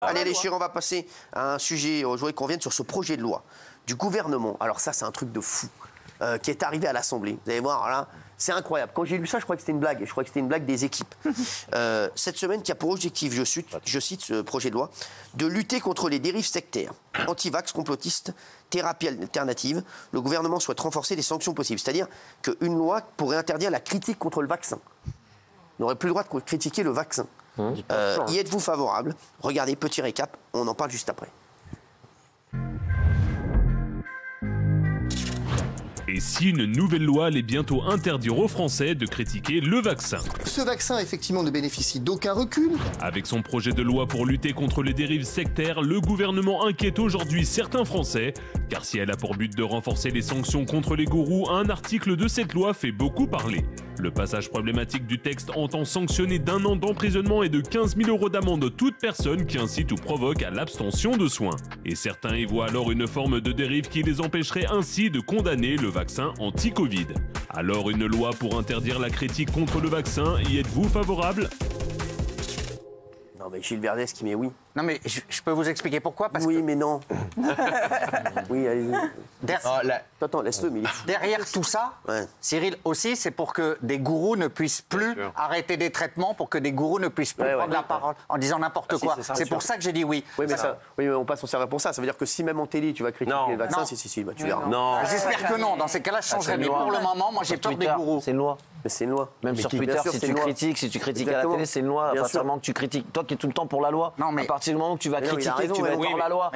Allez les chéris, on va passer à un sujet, je voudrais qu'on vienne sur ce projet de loi du gouvernement. Alors ça, c'est un truc de fou qui est arrivé à l'Assemblée. Vous allez voir, là, c'est incroyable. Quand j'ai lu ça, je crois que c'était une blague. Je crois que c'était une blague des équipes. Cette semaine, qui a pour objectif, je cite ce projet de loi, de lutter contre les dérives sectaires, anti-vax, complotistes, thérapie alternative. Le gouvernement souhaite renforcer les sanctions possibles. C'est-à-dire qu'une loi pourrait interdire la critique contre le vaccin. On n'aurait plus le droit de critiquer le vaccin. Y êtes-vous favorable? Regardez, petit récap, on en parle juste après. Et si une nouvelle loi allait bientôt interdire aux Français de critiquer le vaccin? Ce vaccin, effectivement, ne bénéficie d'aucun recul. Avec son projet de loi pour lutter contre les dérives sectaires, le gouvernement inquiète aujourd'hui certains Français. Car si elle a pour but de renforcer les sanctions contre les gourous, un article de cette loi fait beaucoup parler. Le passage problématique du texte entend sanctionner d'1 an d'emprisonnement et de 15 000 € d'amende toute personne qui incite ou provoque à l'abstention de soins. Et certains y voient alors une forme de dérive qui les empêcherait ainsi de condamner le vaccin anti-Covid. Alors une loi pour interdire la critique contre le vaccin, y êtes-vous favorable? Non mais Gilles Verdez qui met oui. Non mais je peux vous expliquer pourquoi parce oui que... mais non. Oui allez-y. Attends laisse-le mais il est fou. Derrière tout ça, ouais. Cyril aussi, c'est pour que des gourous ne puissent plus arrêter des traitements, pour que des gourous ne puissent plus prendre la parole en disant n'importe quoi. C'est pour ça que j'ai dit oui. Oui mais on passe au servir pour ça. Ça veut dire que si même en télé tu vas critiquer les vaccins, si bah, tu verras. Non. J'espère que non. Dans ces cas-là, je changerai. Mais pour le moment, moi j'ai peur des gourous. C'est une loi. Mais c'est une loi. Même sur Twitter, si tu critiques à la télé, c'est une loi. À partir du moment que tu critiques, toi qui es tout le temps pour la loi, à partir du moment où tu vas critiquer, tu vas être pour la loi.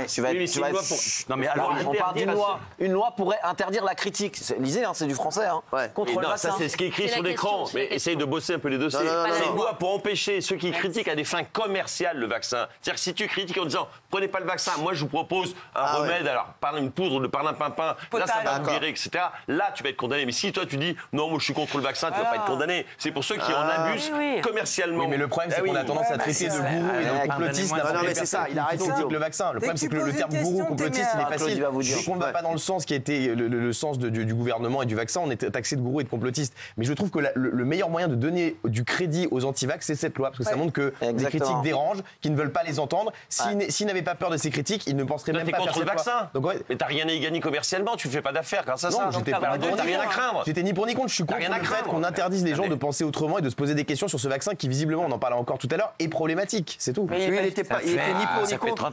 Non mais alors, on parle d'une loi. Une loi pourrait interdire la critique. Lisez, c'est du français. Contre le vaccin. Ça, c'est ce qui est écrit sur l'écran. Mais essayez de bosser un peu les dossiers. C'est une loi pour empêcher ceux qui critiquent à des fins commerciales le vaccin. C'est-à-dire que si tu critiques en disant prenez pas le vaccin, moi je vous propose un remède, alors par une poudre de parlimpinpin, là ça va vous guérir, etc. Là tu vas être condamné. Mais si toi tu dis non, moi je suis contre le vaccin, tu vas pas être condamné. C'est pour ceux qui en abusent commercialement. Oui, mais le problème c'est qu'on a tendance à traiter de gourou et de complotiste n'importe quelle personne qui critique le vaccin. Le problème c'est que le terme gourou complotiste il est facile. Dès qu'on ne va pas dans le sens qui a été le sens du gouvernement et du vaccin, on est taxé de gourou et de complotiste. Mais je trouve que le meilleur moyen de donner du crédit aux anti-vax, c'est cette loi, parce que ça montre que les critiques dérangent, qu'ils ne veulent pas les entendre. S'ils n'avaient pas peur de ces critiques, ils ne penseraient même pas faire contre le vaccin. Mais t'as rien à y gagner commercialement, tu fais pas d'affaires grâce à ça. T'as rien à craindre. J'étais ni pour ni contre, je suis contre le fait qu'on interdise les gens de penser autrement et de se poser des questions sur ce vaccin qui visiblement, on en parlait encore tout à l'heure, est problématique, c'est tout. Mais il était ni pour ni contre.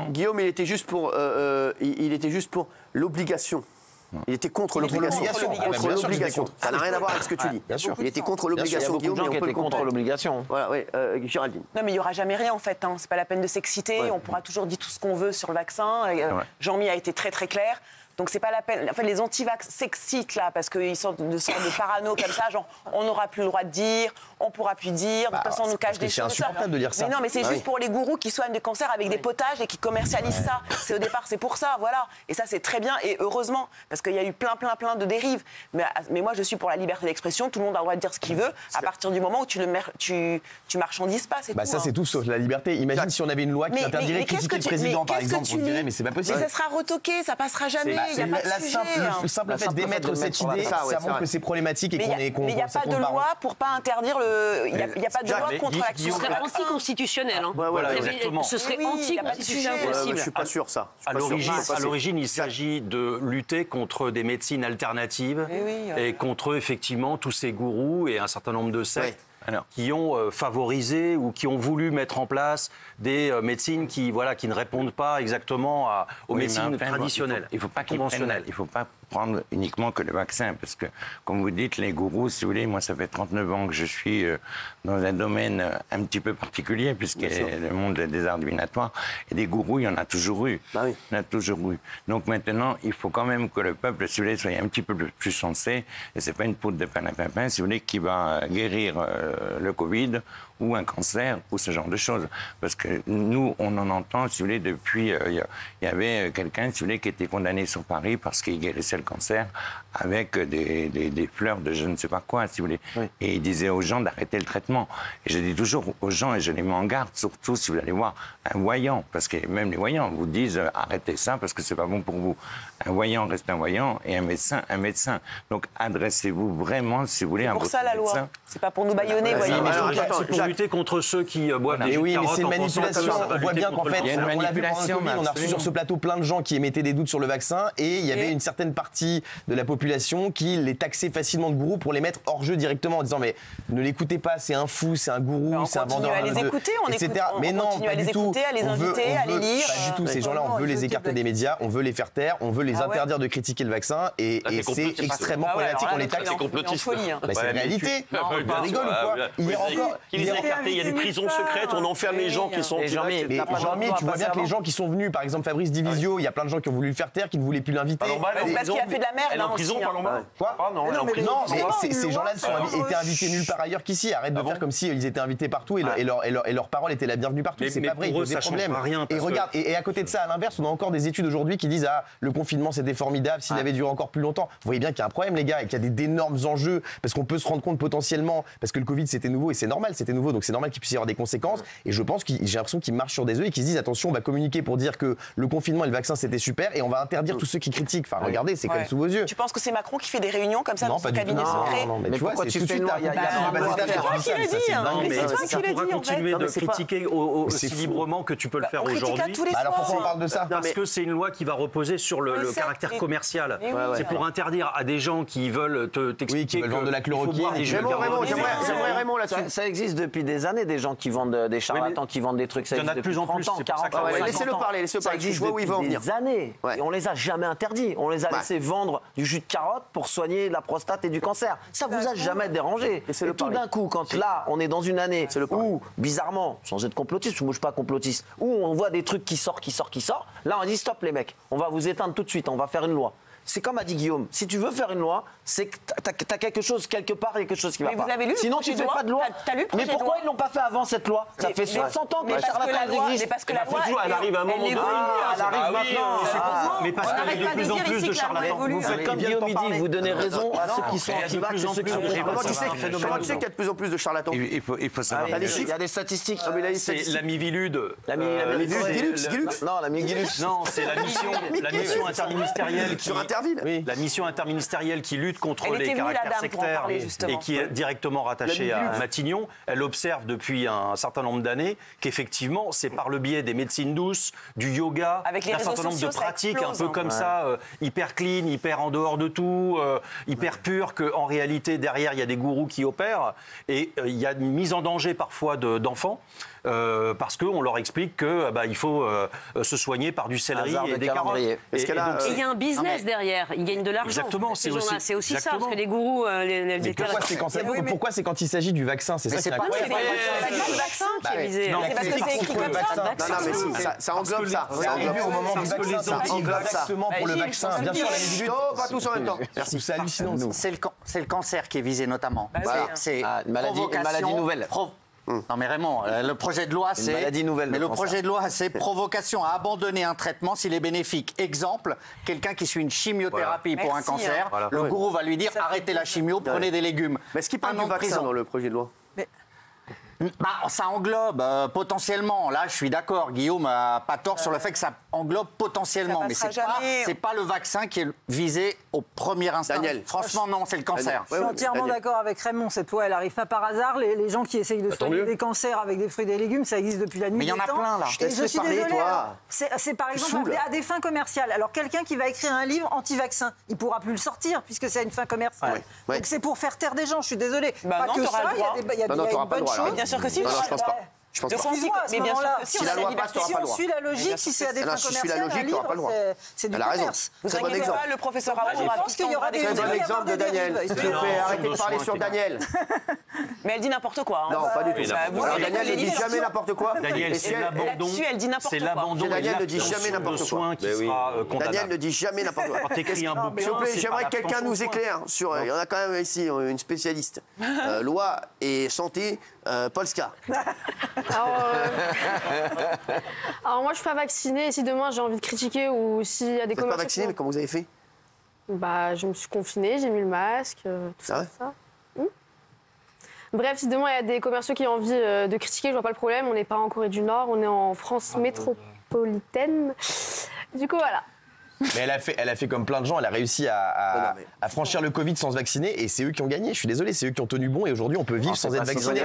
Guillaume, il était juste pour l'obligation. Il était contre l'obligation. Ça n'a rien à voir avec ce que tu dis. Bien sûr. Il était contre l'obligation. Il y a beaucoup de gens qui étaient contre l'obligation. Voilà, oui, Géraldine. Non, mais il n'y aura jamais rien en fait. C'est pas la peine de s'exciter. On pourra toujours dire tout ce qu'on veut sur le vaccin. Jean-Mi a été très très clair. Donc c'est pas la peine. Enfin, les anti-vax s'excitent là parce qu'ils sortent de parano comme ça, genre on n'aura plus le droit de dire, on pourra plus dire. De toute façon, on nous cache des choses. C'est insupportable de dire ça. Mais non, mais c'est juste pour les gourous qui soignent des cancers avec des potages et qui commercialisent ça. C'est au départ, c'est pour ça, voilà. Et ça, c'est très bien et heureusement parce qu'il y a eu plein de dérives. Mais moi, je suis pour la liberté d'expression. Tout le monde a le droit de dire ce qu'il veut à partir du moment où tu marchandises pas. C'est tout. Ça, c'est tout sauf la liberté. Imagine si on avait une loi qui interdirait critiquer le président, par exemple. On dirait, mais c'est pas possible. Mais ça sera retoqué, ça passera jamais. Le simple fait d'émettre cette idée, ça montre que c'est problématique et qu'on est Mais il n'y a pas de loi pour pas interdire le. Il n'y a pas de loi contre l'action. Ce serait anticonstitutionnel. Voilà, exactement. Ce serait anticonstitutionnel possible. Je suis pas sûr ça. À l'origine, il s'agit de lutter contre des médecines alternatives et contre effectivement tous ces gourous et un certain nombre de sectes. Qui ont favorisé ou qui ont voulu mettre en place des médecines qui ne répondent pas exactement aux médecines traditionnelles. Il ne faut pas prendre uniquement que le vaccin, parce que, comme vous dites, les gourous, si vous voulez, moi, ça fait 39 ans que je suis dans un domaine un petit peu particulier, puisque le monde des arts divinatoires, et des gourous, il y en a toujours eu. Il y en a toujours eu. Donc maintenant, il faut quand même que le peuple, si vous voulez, soit un petit peu plus sensé, et c'est pas une poudre de parlimpinpin, si vous voulez, qui va guérir le Covid ou un cancer ou ce genre de choses. Parce que nous, on en entend, si vous voulez, depuis... Il y avait quelqu'un, si vous voulez, qui était condamné sur Paris parce qu'il guérissait le cancer avec des fleurs de je ne sais pas quoi, si vous voulez. Oui. Et il disait aux gens d'arrêter le traitement. Et je dis toujours aux gens, et je les mets en garde, surtout si vous allez voir un voyant, parce que même les voyants vous disent arrêtez ça parce que c'est pas bon pour vous. Un voyant reste un voyant et un médecin, un médecin. Donc adressez-vous vraiment, si vous voulez, à votre médecin. C'est pour ça la loi. C'est pas pour nous bâillonner, voyez. C'est pour lutter contre ceux qui boivent des jus de carotte. Mais c'est une manipulation. On voit bien qu'en fait, il y a une manipulation. On a reçu sur ce plateau plein de gens qui émettaient des doutes sur le vaccin et il y avait une certaine partie de la population qui les taxait facilement de gourous pour les mettre hors jeu directement en disant mais ne l'écoutez pas, c'est un fou, c'est un gourou, c'est un vendeur de... Mais non, pas du tout. À les inviter, à les lire. Pas du tout. Ces gens-là, on veut les écarter des médias, on veut les faire taire, on veut les interdire de critiquer le vaccin et c'est extrêmement problématique. On les taxe. C'est complotiste. C'est la réalité. On rigole ou quoi? Qui les a écartés? Il y a des prisons secrètes, on enferme les gens qui sont. Jean-Mi, tu vois bien que les gens qui sont venus, par exemple Fabrice Divisio, il y a plein de gens qui ont voulu le faire taire, qui ne voulaient plus l'inviter. Parce qu'il a fait de la merde. Elle est en prison, Palomba. Quoi? Non, mais ces gens-là ont été invités nulle part ailleurs qu'ici. Arrête de faire comme s'ils étaient invités partout et leur parole était la bienvenue partout. C'est pas vrai, il y a des problèmes. Et regarde, et à côté de ça, à l'inverse, on a encore des études aujourd'hui qui disent le confinement c'était formidable s'il avait duré encore plus longtemps. Vous voyez bien qu'il y a un problème, les gars, et qu'il y a d'énormes enjeux parce qu'on peut se rendre compte potentiellement, parce que le Covid c'était nouveau et c'est normal, c'était nouveau, donc c'est normal qu'il puisse y avoir des conséquences. Et je pense j'ai l'impression qu'ils marchent sur des œufs et qu'ils se disent attention, on va communiquer pour dire que le confinement et le vaccin c'était super et on va interdire tous ceux qui critiquent. Enfin, regardez, c'est quand même sous vos yeux. Tu penses que c'est Macron qui fait des réunions comme ça dans son cabinet secret? Non, mais tu vois, c'est tout de suite ça pourra continuer de critiquer aussi librement que tu peux le faire aujourd'hui. Alors pourquoi on parle de ça? Parce que c'est une loi qui va reposer sur le caractère commercial. C'est pour interdire à des gens qui veulent t'expliquer qui veulent vendre de la chloroquine. J'aimerais Raymond là-dessus. Ça existe depuis des années, des gens qui vendent des charlatans, qui vendent des trucs. Ça existe depuis 30 ans, 40 ans. Laissez-le parler, ça existe depuis des années. Et on les a jamais interdits. On les a laissés vendre du jus de carotte pour soigner la prostate et du cancer. Ça vous a jamais dérangé. Et tout d'un coup, quand là, on est dans une année où, bizarrement, sans être complotiste, moi je suis pas complotiste, où on voit des trucs qui sortent, là on dit stop les mecs, on va vous éteindre tout de suite, on va faire une loi. C'est comme a dit Guillaume, si tu veux faire une loi, c'est que t'as quelque chose quelque part, quelque chose qui va pas. Vous avez lu sinon tu fais pas de loi. Mais pourquoi ils l'ont pas fait avant cette loi? Ça fait 60 ans que les charlatans existent. Parce que la loi, elle arrive à un moment donné. Elle arrive maintenant. Mais parce qu'il y a de plus en plus de charlatans. Vous faites comme Guillaume il dit, vous donnez raison à ceux qui sont anti-vax et ceux qui sont Comment tu sais qu'il y a de plus en plus de charlatans? Il faut savoir. Il y a des statistiques. C'est la Mivilude. La Migilux. Non, la Migilux. Non, c'est la mission interministérielle qui la mission interministérielle qui lutte contre les caractères sectaires et qui est directement rattachée à Matignon. Elle observe depuis un certain nombre d'années qu'effectivement, c'est par le biais des médecines douces, du yoga, d'un certain nombre de pratiques un peu comme ça, hyper clean, hyper en dehors de tout, hyper pur, qu'en réalité, derrière, il y a des gourous qui opèrent. Et il y a une mise en danger parfois d'enfants. Parce qu'on leur explique qu'il faut se soigner par du céleri et des carottes. Et il y a un business derrière, ils gagnent de l'argent. Exactement, c'est aussi ça, parce que les gourous... Pourquoi c'est quand il s'agit du vaccin? C'est ça qui est incroyable. C'est pas le vaccin qui est visé. C'est parce que c'est écrit comme ça. Non, mais ça englobe ça. Au moment du vaccin, ça englobe exactement pour le vaccin. Bien sûr, pas tous en même temps. Merci. C'est hallucinant. C'est le cancer qui est visé notamment. C'est une maladie nouvelle. Non mais Raymond, le projet de loi c'est maladie nouvelle. Mais le projet de loi c'est provocation à abandonner un traitement s'il est bénéfique. Exemple, quelqu'un qui suit une chimiothérapie pour un cancer, le gourou va lui dire arrêtez la chimio, prenez des légumes. Mais est-ce qu'il parle du vaccin dans le projet de loi? Ça englobe potentiellement. Là, je suis d'accord. Guillaume n'a pas tort sur le fait que ça englobe potentiellement. Mais c'est pas le vaccin qui est visé au premier instant. Daniel. Franchement, non, c'est le cancer. Je suis entièrement d'accord avec Raymond. Cette loi, elle n'arrive pas par hasard. Les gens qui essayent de soigner des cancers avec des fruits et des légumes, ça existe depuis la nuit des temps. Mais il y en a plein, là. Je suis désolée. C'est par exemple à des fins commerciales. Alors, quelqu'un qui va écrire un livre anti-vaccin, il ne pourra plus le sortir puisque c'est à une fin commerciale. Donc, c'est pour faire taire des gens. Je suis désolée. Pas que ça. Il y a une bonne chose. Bien sûr que si. Non, je pense pas. Je pense pas. Mais bien sûr, si la loi passe, tu n'auras pas le droit. Si on suit la logique, si c'est à des fins commerciales, un livre, c'est du commerce. Vous inquiétez pas, le professeur Raoult, je pense qu'il y aura des très bon exemple de Daniel. Arrêtez de parler sur Daniel. Mais elle dit n'importe quoi. Non, pas du tout. Daniel ne dit jamais n'importe quoi. Daniel, c'est l'abandon. Elle dit n'importe quoi. C'est l'abandon. Daniel ne dit jamais n'importe quoi. Daniel ne dit jamais n'importe quoi. Quand t'écris un bouquin, s'il vous plaît, j'aimerais que quelqu'un nous éclaire sur. Il y en a quand même ici une spécialiste. Loi et santé, Polska. Alors moi je suis pas vaccinée et si demain j'ai envie de critiquer ou s'il y a des Vous n'êtes pas vacciné, mais comment vous avez fait? Bah, je me suis confinée, j'ai mis le masque, tout ça. Bref, si demain il y a des commerciaux qui ont envie de critiquer, je vois pas le problème. On n'est pas en Corée du Nord, on est en France métropolitaine. Du coup, voilà. Mais elle a fait comme plein de gens, elle a réussi à franchir le Covid sans se vacciner et c'est eux qui ont gagné. Je suis désolé, c'est eux qui ont tenu bon et aujourd'hui on peut vivre sans être vacciné.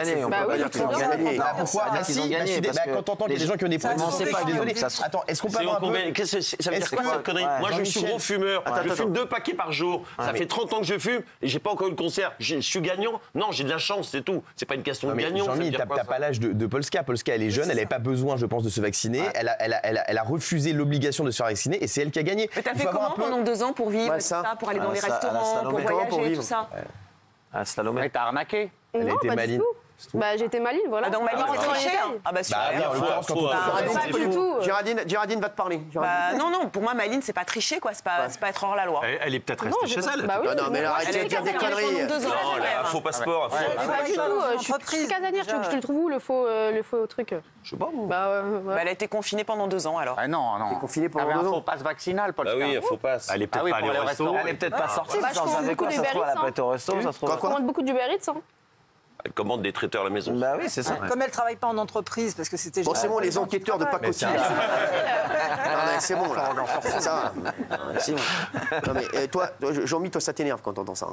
Pourquoi? Quand t'entends qu'il y a des gens qui ont des problèmes, je suis désolé. Attends, est-ce qu'on peut avoir un peu... Ça veut dire quoi cette connerie? Moi je suis gros fumeur, je fume 2 paquets par jour. Ça fait 30 ans que je fume et j'ai pas encore eu le concert. Je suis gagnant? Non, j'ai de la chance, c'est tout. C'est pas une question de gagnant. Jean-Mi, t'as pas l'âge de Polska. Polska, elle est jeune, elle n'avait pas besoin, je pense, de se vacciner. Elle a refusé l'obligation de se faire vacciner et c'est elle qui a gagné. Mais t'as fait comment pendant 2 ans pour vivre, pour aller dans les restaurants, pour voyager, tout ça? À Salomé. T'as arnaqué? Elle était maline. Bah, j'étais maline, voilà. Donc Maline, c'est triché. Ah bah super. Géraldine va te parler. Non, pour moi, Maline, c'est pas tricher, quoi. C'est pas être hors la loi. Elle est peut-être restée chez elle. Non, mais arrêtez de dire des conneries. Non, un faux passeport. Je suis casanière, tu veux que je te le trouve où, le faux truc? Je sais pas. Elle a été confinée pendant 2 ans, alors. Ah non. Elle est confinée pendant 2 ans. Un faux passe vaccinal, Paul. Ah oui, un faux passe. Elle est peut-être pas allée au resto. Elle est peut-être pas sortie. Je commande beaucoup d'Uber Eats. Elle a pas été au resto, ça se trouve. Je commande beaucoup d'Uber Eats. Elle commande des traiteurs à la maison. Bah oui, c'est ça. Comme elle ne travaille pas en entreprise, parce que c'était... Bon, c'est bon, les enquêteurs de pacotille. C'est bon, là. Ça va. Non, mais toi, Jean-Mi, toi, ça t'énerve quand t'entends ça.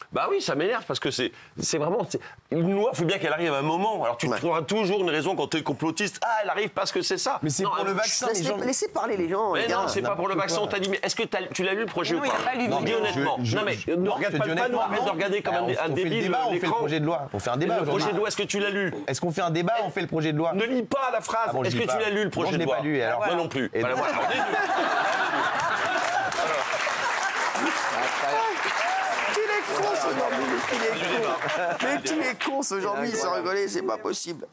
Bah oui, ça m'énerve parce que c'est vraiment... Une loi, il faut bien qu'elle arrive à un moment. Alors tu trouveras toujours une raison quand tu es complotiste. Ah, elle arrive parce que c'est ça. Mais c'est pour le vaccin, les gens... Laissez parler les gens. Mais non, c'est pas pour le vaccin. On t'a dit, mais est-ce que tu l'as lu le projet ou pas? Non, dis honnêtement. Non, mais ne regarde pas de regarder comme un débile l'écran. On fait le projet de loi. On fait un débat. Le projet de loi, est-ce que tu l'as lu? Est-ce qu'on fait un débat ou on fait le projet de loi? Ne lis pas la phrase. Est-ce que tu l'as lu le projet de loi? Je l'ai pas lu. Alors moi non plus. Mais tu es con ce Jean-Mi, sans rigoler, c'est pas possible.